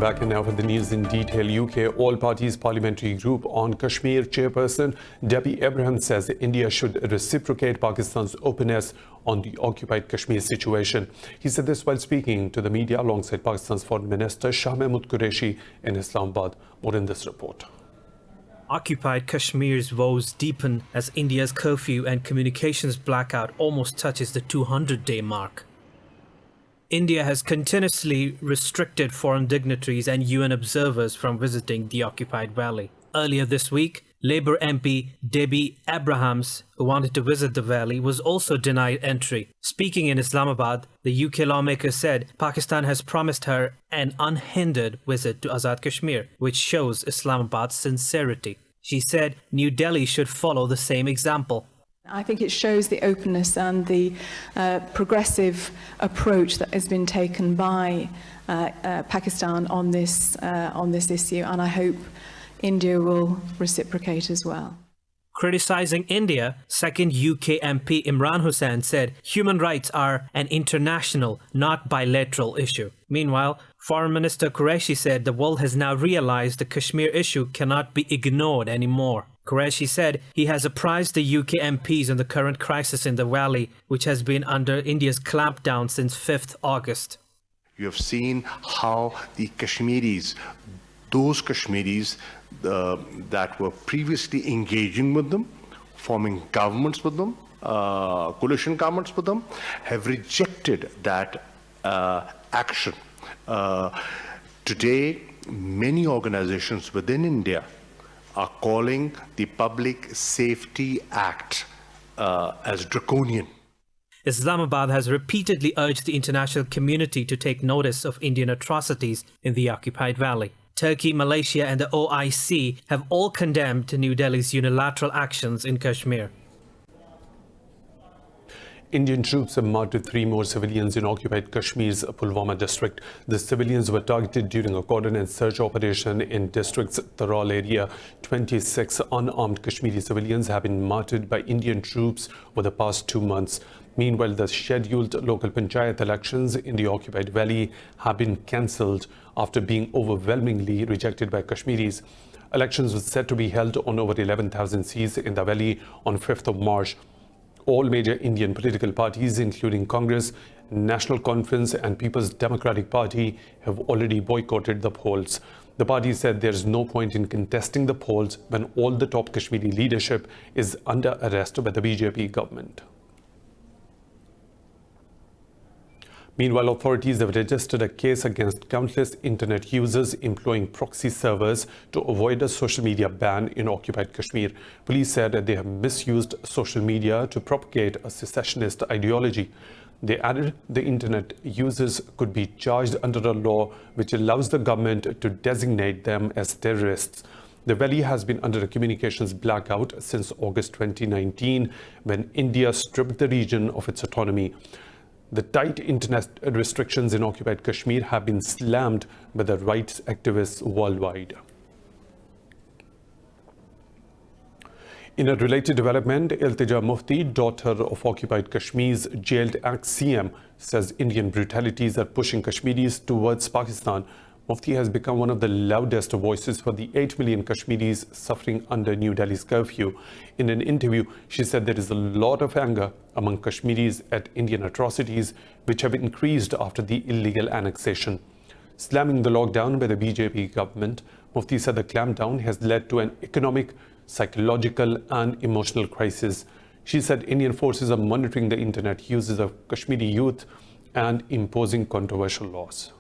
back, and now for the news in detail. UK All Parties Parliamentary Group on Kashmir chairperson Debbie Abraham says India should reciprocate Pakistan's openness on the occupied Kashmir situation. He said this while speaking to the media alongside Pakistan's Foreign Minister Shah Mahmood Qureshi in Islamabad. More in this report. Occupied Kashmir's woes deepen as India's curfew and communications blackout almost touches the 200-day mark. India has continuously restricted foreign dignitaries and UN observers from visiting the occupied valley. Earlier this week, Labour MP Debbie Abrahams, who wanted to visit the valley, was also denied entry. Speaking in Islamabad, the UK lawmaker said Pakistan has promised her an unhindered visit to Azad Kashmir, which shows Islamabad's sincerity. She said New Delhi should follow the same example. I think it shows the openness and the progressive approach that has been taken by Pakistan on this issue, and I hope India will reciprocate as well. Criticizing India, second UK MP Imran Hussain said human rights are an international, not bilateral issue. Meanwhile, Foreign Minister Qureshi said the world has now realized the Kashmir issue cannot be ignored anymore. Qureshi said he has apprised the UK MPs on the current crisis in the valley, which has been under India's clampdown since 5th August. You have seen how the Kashmiris, those Kashmiris that were previously engaging with them, forming governments with them, coalition governments with them, have rejected that action. Today, many organizations within India are calling the Public Safety Act as draconian. Islamabad has repeatedly urged the international community to take notice of Indian atrocities in the occupied valley. Turkey, Malaysia and the OIC have all condemned New Delhi's unilateral actions in Kashmir. Indian troops have martyred 3 more civilians in occupied Kashmir's Pulwama district. The civilians were targeted during a coordinated search operation in district's Taral area. 26 unarmed Kashmiri civilians have been martyred by Indian troops over the past 2 months. Meanwhile, the scheduled local panchayat elections in the occupied valley have been cancelled after being overwhelmingly rejected by Kashmiris. Elections were set to be held on over 11,000 seats in the valley on 5th of March. All major Indian political parties, including Congress, National Conference and People's Democratic Party, have already boycotted the polls. The party said there is no point in contesting the polls when all the top Kashmiri leadership is under arrest by the BJP government. Meanwhile, authorities have registered a case against countless internet users employing proxy servers to avoid a social media ban in occupied Kashmir. Police said that they have misused social media to propagate a secessionist ideology. They added the internet users could be charged under a law which allows the government to designate them as terrorists. The valley has been under a communications blackout since August 2019, when India stripped the region of its autonomy. The tight internet restrictions in occupied Kashmir have been slammed by the rights activists worldwide. In a related development, Iltija Mufti, daughter of occupied Kashmir's jailed ex-CM, says Indian brutalities are pushing Kashmiris towards Pakistan. Mufti has become one of the loudest voices for the 8 million Kashmiris suffering under New Delhi's curfew. In an interview, she said there is a lot of anger among Kashmiris at Indian atrocities, which have increased after the illegal annexation. Slamming the lockdown by the BJP government, Mufti said the clampdown has led to an economic, psychological and emotional crisis. She said Indian forces are monitoring the internet uses of Kashmiri youth and imposing controversial laws.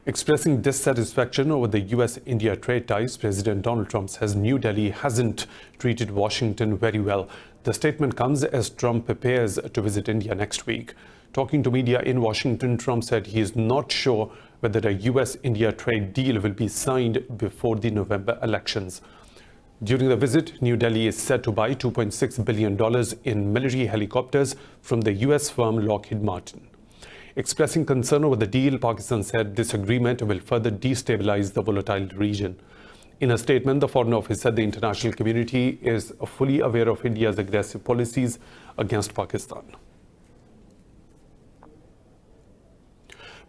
Expressing dissatisfaction over the US-India trade ties, President Donald Trump says New Delhi hasn't treated Washington very well. The statement comes as Trump prepares to visit India next week. Talking to media in Washington, Trump said he is not sure whether a US-India trade deal will be signed before the November elections. During the visit, New Delhi is set to buy $2.6 billion in military helicopters from the US firm Lockheed Martin. Expressing concern over the deal, Pakistan said this agreement will further destabilize the volatile region. In a statement, the Foreign Office said the international community is fully aware of India's aggressive policies against Pakistan.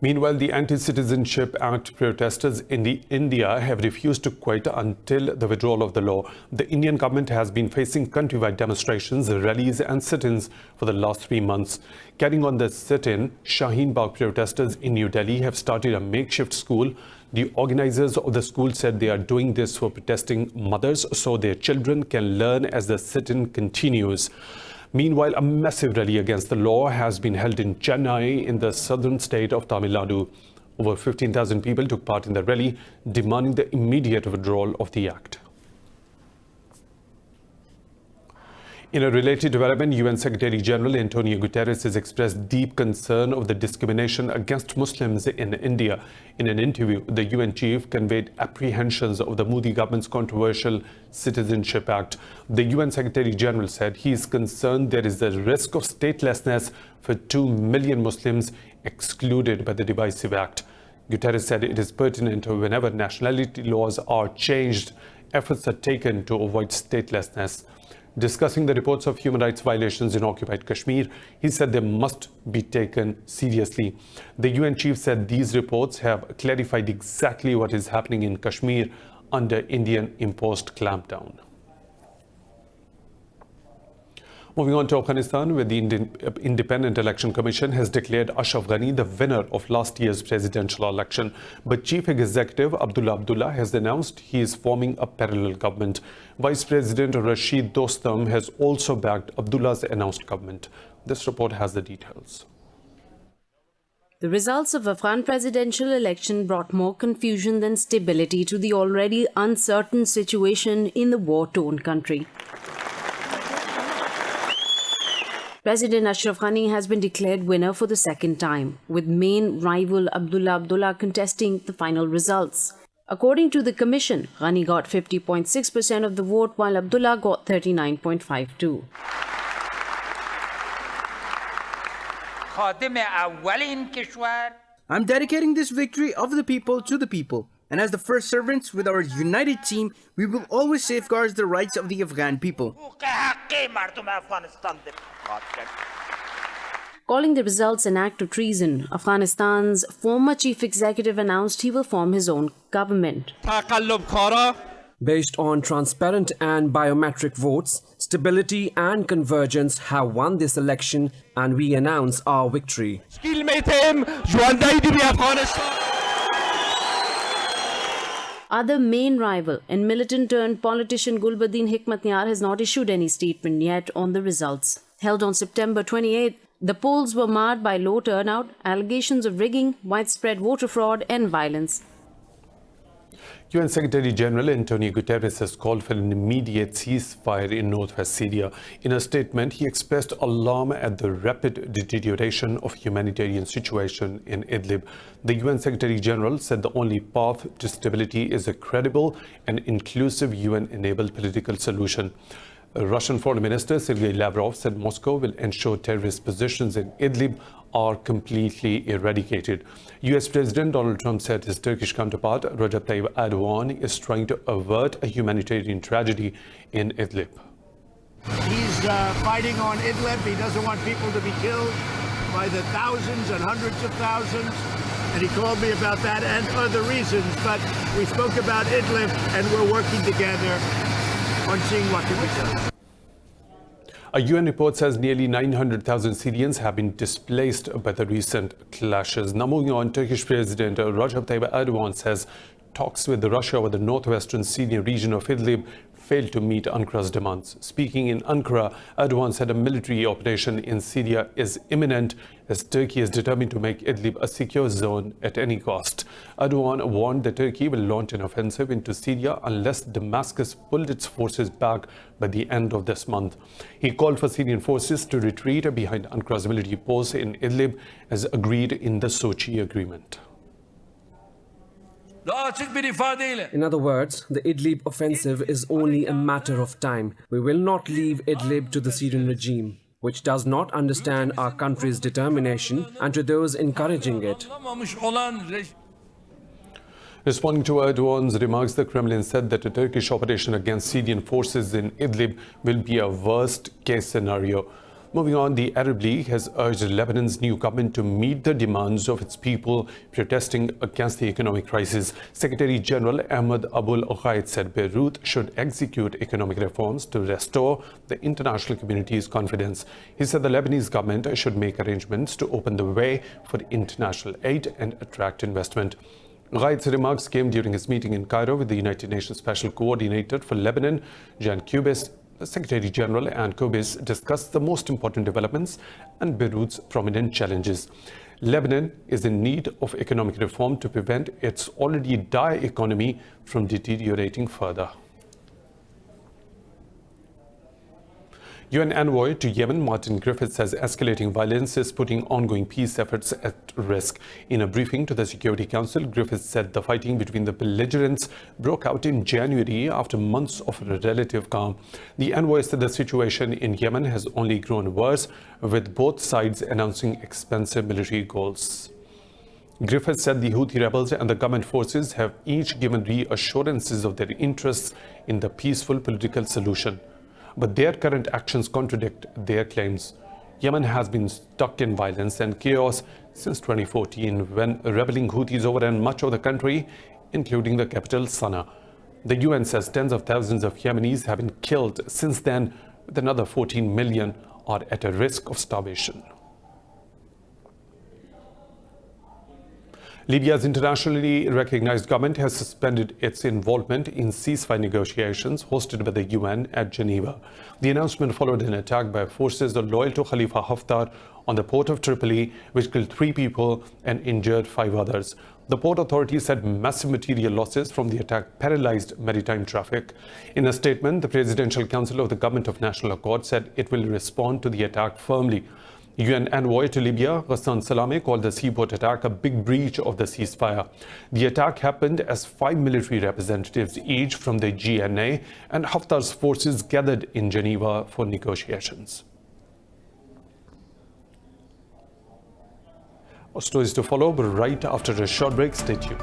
Meanwhile, the Anti-Citizenship Act protesters in India have refused to quit until the withdrawal of the law. The Indian government has been facing countrywide demonstrations, rallies and sit-ins for the last 3 months. Carrying on the sit-in, Shaheen Bagh protesters in New Delhi have started a makeshift school. The organizers of the school said they are doing this for protesting mothers so their children can learn as the sit-in continues. Meanwhile, a massive rally against the law has been held in Chennai in the southern state of Tamil Nadu. Over 15,000 people took part in the rally, demanding the immediate withdrawal of the act. In a related development, UN Secretary General Antonio Guterres has expressed deep concern of the discrimination against Muslims in India. In an interview, the UN chief conveyed apprehensions of the Modi government's controversial Citizenship Act. The UN Secretary General said he is concerned there is a risk of statelessness for 2 million Muslims excluded by the divisive act. Guterres said it is pertinent whenever nationality laws are changed, efforts are taken to avoid statelessness. Discussing the reports of human rights violations in occupied Kashmir, he said they must be taken seriously. The UN chief said these reports have clarified exactly what is happening in Kashmir under Indian imposed clampdown. Moving on to Afghanistan, where the Independent Election Commission has declared Ashraf Ghani the winner of last year's presidential election. But Chief Executive Abdullah has announced he is forming a parallel government. Vice President Rashid Dostum has also backed Abdullah's announced government. This report has the details. The results of Afghan presidential election brought more confusion than stability to the already uncertain situation in the war-torn country. President Ashraf Ghani has been declared winner for the second time, with main rival Abdullah contesting the final results. According to the commission, Ghani got 50.6% of the vote while Abdullah got 39.52%. I'm dedicating this victory of the people to the people. And as the first servants with our united team, we will always safeguard the rights of the Afghan people. Calling the results an act of treason, Afghanistan's former chief executive announced he will form his own government. Based on transparent and biometric votes, stability and convergence have won this election, and we announce our victory. Other main rival and militant-turned-politician Gulbuddin Hikmatyar has not issued any statement yet on the results. Held on September 28th, the polls were marred by low turnout, allegations of rigging, widespread voter fraud and violence. UN Secretary General Antonio Guterres has called for an immediate ceasefire in northwest Syria. In a statement, he expressed alarm at the rapid deterioration of humanitarian situation in Idlib. The UN Secretary General said the only path to stability is a credible and inclusive UN-enabled political solution. Russian Foreign Minister Sergei Lavrov said Moscow will ensure terrorist positions in Idlib are completely eradicated. US President Donald Trump said his Turkish counterpart Recep Tayyip Erdogan is trying to avert a humanitarian tragedy in Idlib. He's fighting on Idlib. He doesn't want people to be killed by the thousands and hundreds of thousands. And he called me about that and other reasons. But we spoke about Idlib and we're working together on seeing what can be done. A UN report says nearly 900,000 Syrians have been displaced by the recent clashes. Now moving on, Turkish President Recep Tayyip Erdogan says talks with Russia over the northwestern Syrian region of Idlib failed to meet Ankara's demands. Speaking in Ankara, Erdogan said a military operation in Syria is imminent as Turkey is determined to make Idlib a secure zone at any cost. Erdogan warned that Turkey will launch an offensive into Syria unless Damascus pulled its forces back by the end of this month. He called for Syrian forces to retreat behind Ankara's military posts in Idlib as agreed in the Sochi agreement. In other words, the Idlib offensive is only a matter of time. We will not leave Idlib to the Syrian regime, which does not understand our country's determination, and to those encouraging it. Responding to Erdogan's remarks, the Kremlin said that a Turkish operation against Syrian forces in Idlib will be a worst-case scenario. Moving on, the Arab League has urged Lebanon's new government to meet the demands of its people protesting against the economic crisis. Secretary General Ahmed Abul Ghaid said Beirut should execute economic reforms to restore the international community's confidence. He said the Lebanese government should make arrangements to open the way for international aid and attract investment. Ghaid's remarks came during his meeting in Cairo with the United Nations Special Coordinator for Lebanon, Jan Kubis. The Secretary General and Kubis discussed the most important developments and Beirut's prominent challenges. Lebanon is in need of economic reform to prevent its already dire economy from deteriorating further. UN envoy to Yemen, Martin Griffiths, says escalating violence is putting ongoing peace efforts at risk. In a briefing to the Security Council, Griffiths said the fighting between the belligerents broke out in January after months of relative calm. The envoy said the situation in Yemen has only grown worse, with both sides announcing expensive military goals. Griffiths said the Houthi rebels and the government forces have each given reassurances of their interests in the peaceful political solution, but their current actions contradict their claims. Yemen has been stuck in violence and chaos since 2014, when rebelling Houthis overran much of the country, including the capital, Sana'a. The UN says tens of thousands of Yemenis have been killed since then, with another 14 million are at a risk of starvation. Libya's internationally recognized government has suspended its involvement in ceasefire negotiations hosted by the UN at Geneva. The announcement followed an attack by forces loyal to Khalifa Haftar on the port of Tripoli, which killed 3 people and injured 5 others. The port authorities said massive material losses from the attack paralyzed maritime traffic. In a statement, the Presidential Council of the Government of National Accord said it will respond to the attack firmly. UN envoy to Libya, Ghassan Salame, called the seaport attack a big breach of the ceasefire. The attack happened as 5 military representatives, each from the GNA, and Haftar's forces gathered in Geneva for negotiations. More stories to follow, but right after a short break. Stay tuned.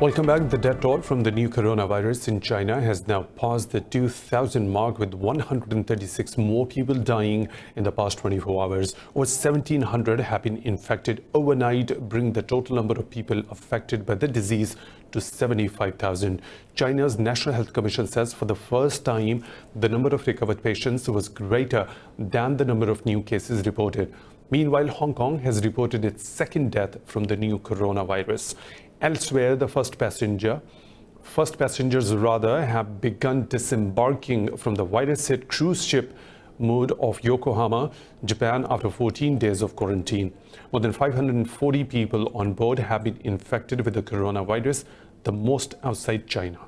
Welcome back. The death toll from the new coronavirus in China has now passed the 2,000 mark, with 136 more people dying in the past 24 hours. Over 1,700 have been infected overnight, bringing the total number of people affected by the disease to 75,000. China's National Health Commission says for the first time, the number of recovered patients was greater than the number of new cases reported. Meanwhile, Hong Kong has reported its second death from the new coronavirus. Elsewhere, the first passengers have begun disembarking from the virus-hit cruise ship Mood of Yokohama, Japan, after 14 days of quarantine. More than 540 people on board have been infected with the coronavirus, the most outside China.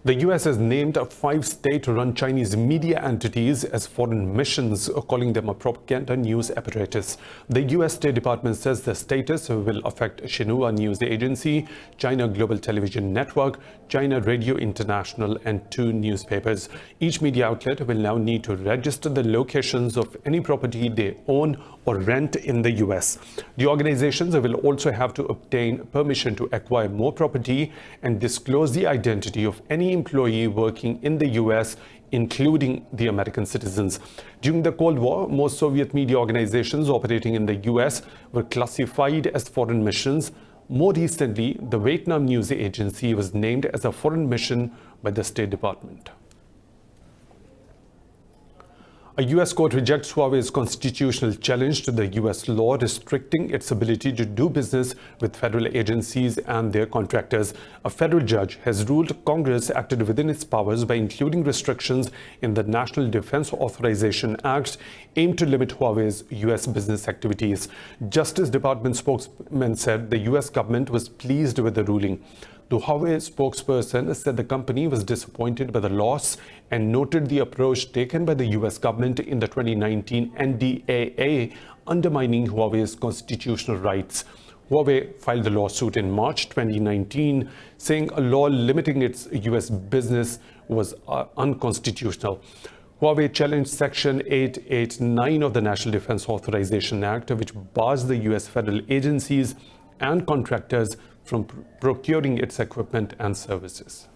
The US has named 5 state-run Chinese media entities as foreign missions, calling them a propaganda news apparatus. The US State Department says the status will affect Xinhua News Agency, China Global Television Network, China Radio International, and 2 newspapers. Each media outlet will now need to register the locations of any property they own or rent in the US. The organizations will also have to obtain permission to acquire more property and disclose the identity of any employee working in the US, including the American citizens. During the Cold War, most Soviet media organizations operating in the US were classified as foreign missions. More recently, the Vietnam News Agency was named as a foreign mission by the State Department. A U.S. court rejects Huawei's constitutional challenge to the U.S. law restricting its ability to do business with federal agencies and their contractors. A federal judge has ruled Congress acted within its powers by including restrictions in the National Defense Authorization Act aimed to limit Huawei's U.S. business activities. Justice Department spokesman said the U.S. government was pleased with the ruling. The Huawei spokesperson said the company was disappointed by the loss and noted the approach taken by the U.S. government in the 2019 NDAA, undermining Huawei's constitutional rights. Huawei filed the lawsuit in March 2019, saying a law limiting its U.S. business was unconstitutional. Huawei challenged Section 889 of the National Defense Authorization Act, which bars the U.S. federal agencies and contractors from procuring its equipment and services.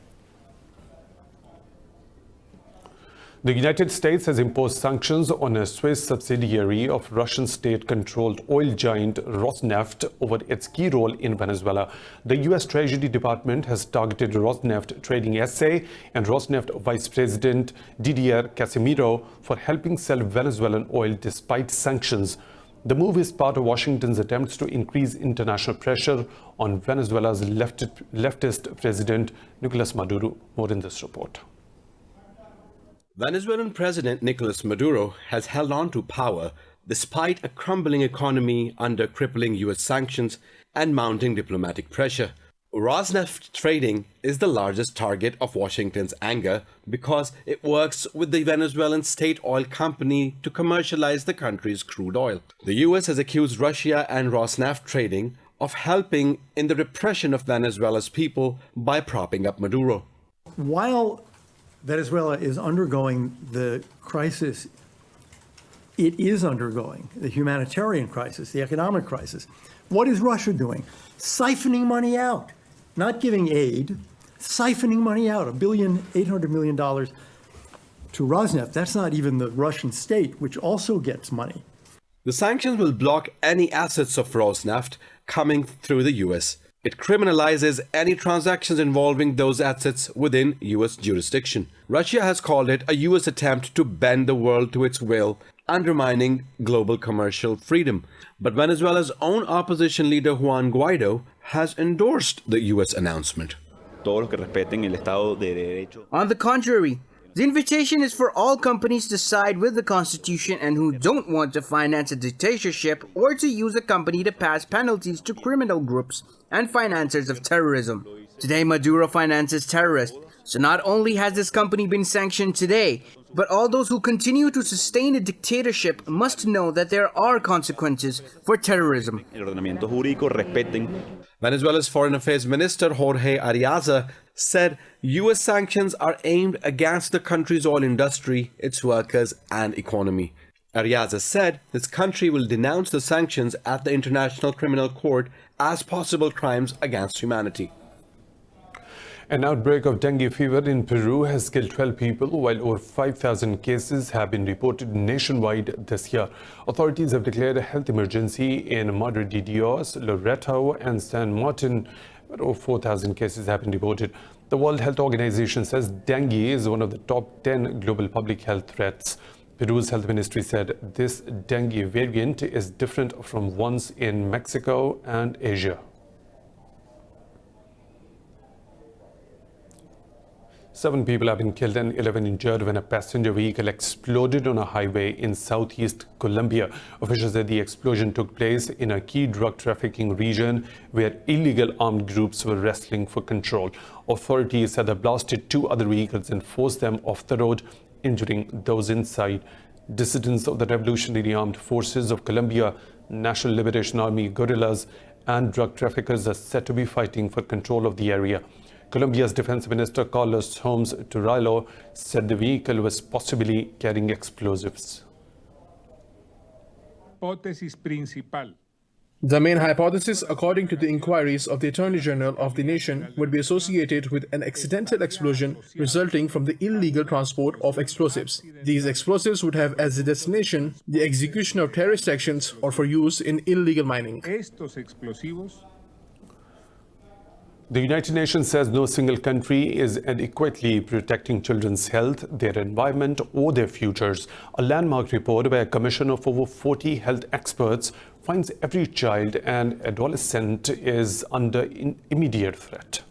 The United States has imposed sanctions on a Swiss subsidiary of Russian state-controlled oil giant Rosneft over its key role in Venezuela. The U.S. Treasury Department has targeted Rosneft Trading SA and Rosneft Vice President Didier Casimiro for helping sell Venezuelan oil despite sanctions. The move is part of Washington's attempts to increase international pressure on Venezuela's leftist President Nicolas Maduro. More in this report. Venezuelan President Nicolas Maduro has held on to power despite a crumbling economy under crippling U.S. sanctions and mounting diplomatic pressure. Rosneft Trading is the largest target of Washington's anger because it works with the Venezuelan state oil company to commercialize the country's crude oil. The U.S. has accused Russia and Rosneft Trading of helping in the repression of Venezuela's people by propping up Maduro. While Venezuela is undergoing the crisis it is undergoing, the humanitarian crisis, the economic crisis, what is Russia doing? Siphoning money out, not giving aid, siphoning money out, $800 million to Rosneft. That's not even the Russian state, which also gets money. The sanctions will block any assets of Rosneft coming through the U.S. It criminalizes any transactions involving those assets within U.S. jurisdiction. Russia has called it a U.S. attempt to bend the world to its will, undermining global commercial freedom. But Venezuela's own opposition leader Juan Guaido has endorsed the U.S. announcement. On the contrary, the invitation is for all companies to side with the Constitution and who don't want to finance a dictatorship or to use a company to pass penalties to criminal groups and financiers of terrorism. Today, Maduro finances terrorists. So not only has this company been sanctioned today, but all those who continue to sustain a dictatorship must know that there are consequences for terrorism. Venezuela's Foreign Affairs Minister Jorge Ariaza said U.S. sanctions are aimed against the country's oil industry, its workers, and economy. Ariaza said his country will denounce the sanctions at the International Criminal Court as possible crimes against humanity. An outbreak of dengue fever in Peru has killed 12 people, while over 5,000 cases have been reported nationwide this year. Authorities have declared a health emergency in Madre de Dios, Loreto, and San Martin, where over 4,000 cases have been reported. The World Health Organization says dengue is one of the top 10 global public health threats. Peru's health ministry said this dengue variant is different from ones in Mexico and Asia. 7 people have been killed and 11 injured when a passenger vehicle exploded on a highway in southeast Colombia. Officials said the explosion took place in a key drug trafficking region where illegal armed groups were wrestling for control. Authorities said they blasted 2 other vehicles and forced them off the road, injuring those inside. Dissidents of the Revolutionary Armed Forces of Colombia, National Liberation Army guerrillas, and drug traffickers are said to be fighting for control of the area. Colombia's Defense Minister Carlos Holmes Turallo said the vehicle was possibly carrying explosives. The main hypothesis, according to the inquiries of the Attorney General of the nation, would be associated with an accidental explosion resulting from the illegal transport of explosives. These explosives would have as a destination the execution of terrorist actions or for use in illegal mining. The United Nations says no single country is adequately protecting children's health, their environment, or their futures. A landmark report by a commission of over 40 health experts finds every child and adolescent is under immediate threat.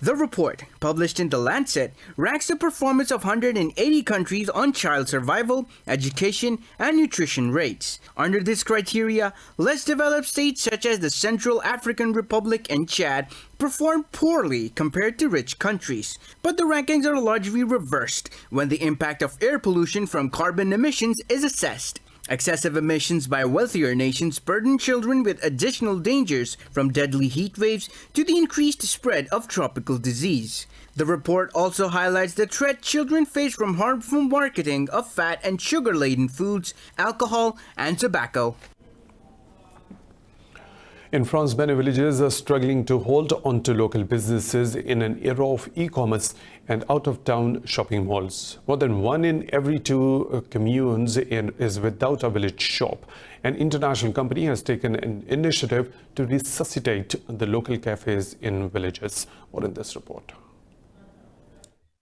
The report, published in The Lancet, ranks the performance of 180 countries on child survival, education, and nutrition rates. Under this criteria, less developed states such as the Central African Republic and Chad perform poorly compared to rich countries. But the rankings are largely reversed when the impact of air pollution from carbon emissions is assessed. Excessive emissions by wealthier nations burden children with additional dangers, from deadly heat waves to the increased spread of tropical disease. The report also highlights the threat children face from harmful marketing of fat and sugar-laden foods, alcohol, and tobacco. In France, many villages are struggling to hold on to local businesses in an era of e-commerce and out-of-town shopping malls. More than 1 in every 2 communes is without a village shop. An international company has taken an initiative to resuscitate the local cafes in villages. More in this report.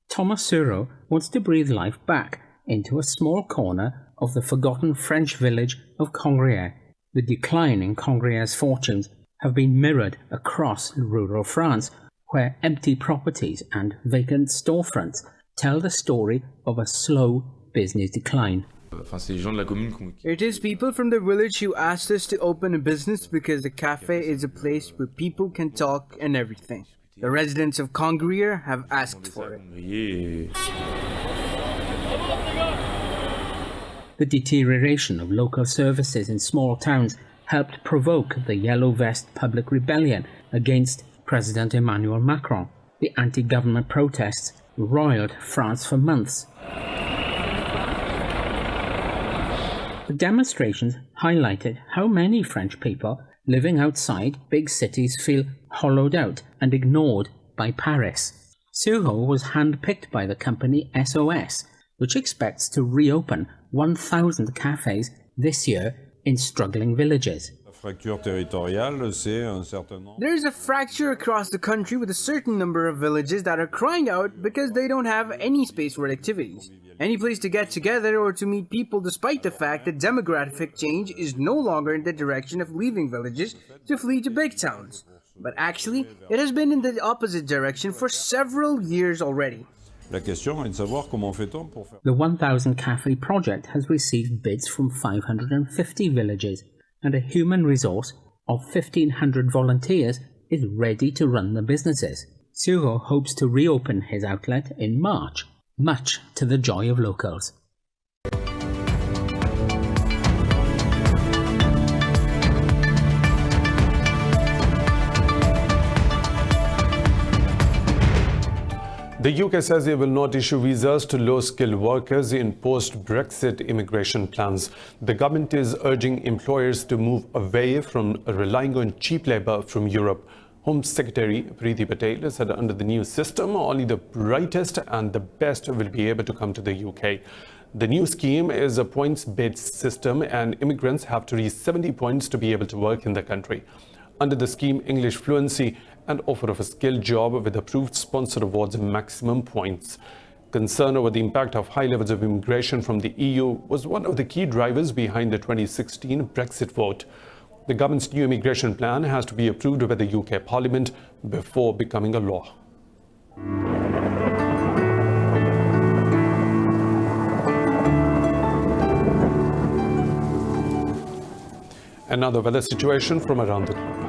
Thomas Suro wants to breathe life back into a small corner of the forgotten French village of Congrières. The decline in Congrières' fortunes have been mirrored across rural France, where empty properties and vacant storefronts tell the story of a slow business decline. It is people from the village who asked us to open a business because the cafe is a place where people can talk and everything. The residents of Congrières have asked for it. The deterioration of local services in small towns helped provoke the Yellow Vest public rebellion against President Emmanuel Macron. The anti-government protests roiled France for months. The demonstrations highlighted how many French people living outside big cities feel hollowed out and ignored by Paris. Suro was handpicked by the company SOS, which expects to reopen 1,000 cafes this year in struggling villages. There is a fracture across the country with a certain number of villages that are crying out because they don't have any space for activities, any place to get together or to meet people, despite the fact that demographic change is no longer in the direction of leaving villages to flee to big towns. But actually, it has been in the opposite direction for several years already. The 1,000 Cafe project has received bids from 550 villages, and a human resource of 1,500 volunteers is ready to run the businesses. Suro hopes to reopen his outlet in March, much to the joy of locals. The UK says it will not issue visas to low-skilled workers in post-Brexit immigration plans. The government is urging employers to move away from relying on cheap labour from Europe. Home Secretary Priti Patel said under the new system, only the brightest and the best will be able to come to the UK. The new scheme is a points-based system, and immigrants have to reach 70 points to be able to work in the country. Under the scheme, English fluency and offer of a skilled job with approved sponsor awards maximum points. Concern over the impact of high levels of immigration from the EU was one of the key drivers behind the 2016 Brexit vote. The government's new immigration plan has to be approved by the UK Parliament before becoming a law. Another weather situation from around the globe.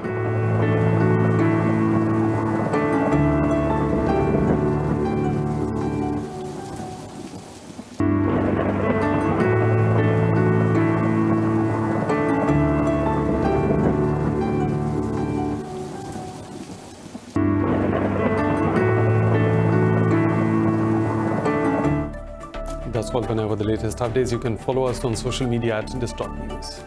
That's all for now. For the latest updates, you can follow us on social media at Indus News.